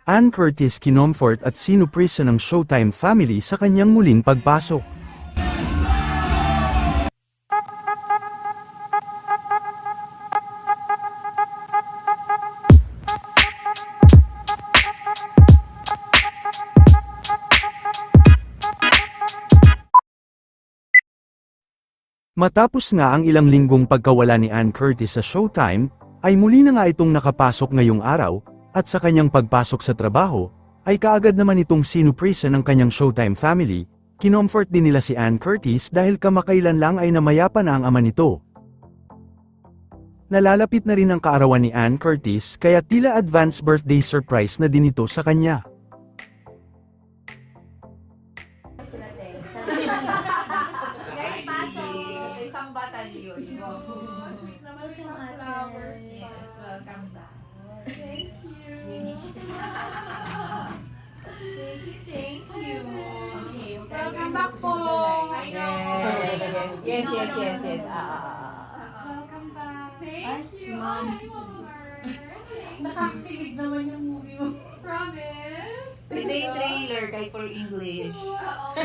Ann Curtis kinomfort at sinuprisa ng Showtime family sa kanyang muling pagpasok. Matapos nga ang ilang linggong pagkawala ni Ann Curtis sa Showtime, ay muli na nga itong nakapasok ngayong araw, at sa kanyang pagpasok sa trabaho, ay kaagad naman itong sinuprisa ng kanyang Showtime family. Kinomfort din nila si Ann Curtis dahil kamakailan lang ay namayapa na ang ama nito. Nalalapit na rin ang kaarawan ni Ann Curtis kaya tila advance birthday surprise na din ito sa kanya. Guys, pasok! Isang batalyon. Sweet naman yung mga flowers. Yes, welcome back. Thank you. Thank you. Okay, Welcome back po. I know. Yes. Welcome back. Thank you. Mom. Hi, Mars. Nakakakilig naman yung movie mo. Promise. Trailer kahit for English. Oo.